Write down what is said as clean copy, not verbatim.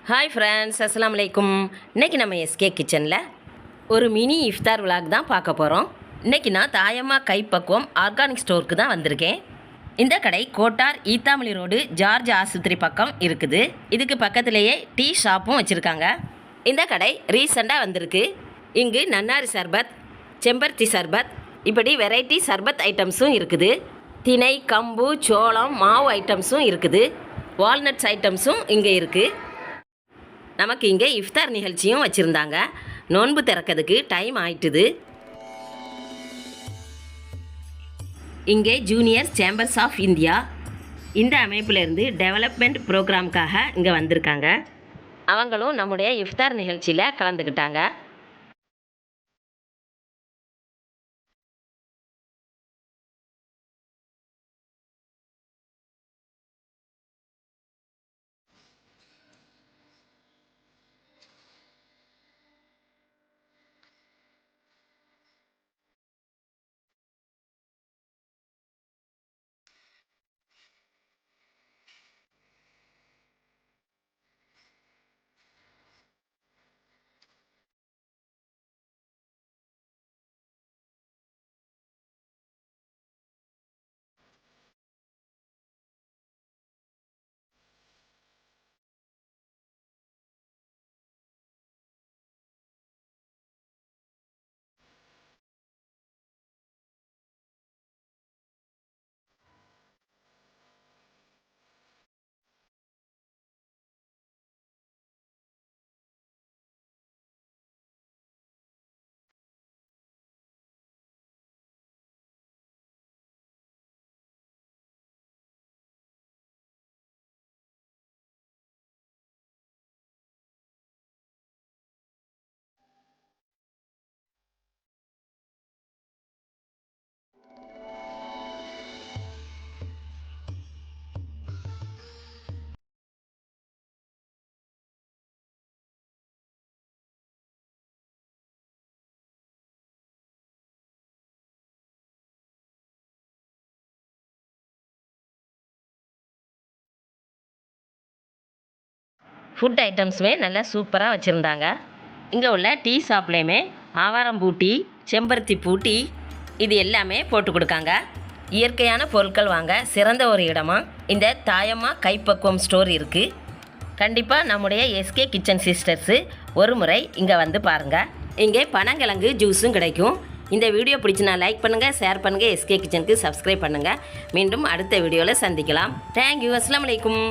Hi friends, அஸ்ஸலாமு அலைக்கும். இன்றைக்கி நம்ம எஸ்கே கிச்சனில் ஒரு மினி இஃப்தார் விலாக் தான் பார்க்க போகிறோம். இன்றைக்கி நான் தாயம்மா கைப்பக்குவம் ஆர்கானிக் ஸ்டோருக்கு தான் வந்திருக்கேன். இந்த கடை கோட்டார் ஈத்தாமலி ரோடு ஜார்ஜ் ஆஸ்பத்திரி பக்கம் இருக்குது. இதுக்கு பக்கத்துலேயே டீ ஷாப்பும் வச்சுருக்காங்க. இந்த கடை ரீசெண்டாக வந்திருக்கு. இங்கு நன்னாரி சர்பத், செம்பருத்தி சர்பத், இப்படி வெரைட்டி சர்பத் ஐட்டம்ஸும் இருக்குது. திணை, கம்பு, சோளம், மாவு ஐட்டம்ஸும் இருக்குது. வால்நட்ஸ் ஐட்டம்ஸும் இங்கே இருக்குது. நமக்கு இங்கே இஃப்தார் நிகழ்ச்சியும் வச்சுருந்தாங்க. நோன்பு திறக்கிறதுக்கு டைம் ஆயிட்டுது. இங்கே ஜூனியர் சேம்பர்ஸ் ஆஃப் இந்தியா இந்த அமைப்பிலேருந்து டெவலப்மெண்ட் ப்ரோக்ராமுக்காக இங்கே வந்திருக்காங்க. அவங்களும் நம்முடைய இஃப்தார் நிகழ்ச்சியில் கலந்துக்கிட்டாங்க. ஃபுட் ஐட்டம்ஸுமே நல்லா சூப்பராக வச்சுருந்தாங்க. இங்கே உள்ள டீ ஷாப்லேயுமே ஆவாரம்பூ டீ, செம்பருத்தி பூ டீ, இது எல்லாமே போட்டு கொடுக்காங்க. இயற்கையான பொருட்கள் வாங்க சிறந்த ஒரு இடமா இந்த தாயம்மா கைப்பக்குவம் ஸ்டோர் இருக்குது. கண்டிப்பாக நம்முடைய எஸ்கே கிச்சன் சிஸ்டர்ஸு ஒரு முறை இங்கே வந்து பாருங்கள். இங்கே பனங்கிழங்கு ஜூஸும் கிடைக்கும். இந்த வீடியோ பிடிச்சினா லைக் பண்ணுங்கள், ஷேர் பண்ணுங்கள், எஸ்கே கிச்சனுக்கு சப்ஸ்கிரைப் பண்ணுங்கள். மீண்டும் அடுத்த வீடியோவில் சந்திக்கலாம். தேங்க்யூ. அஸ்ஸலாமு அலைக்கும்.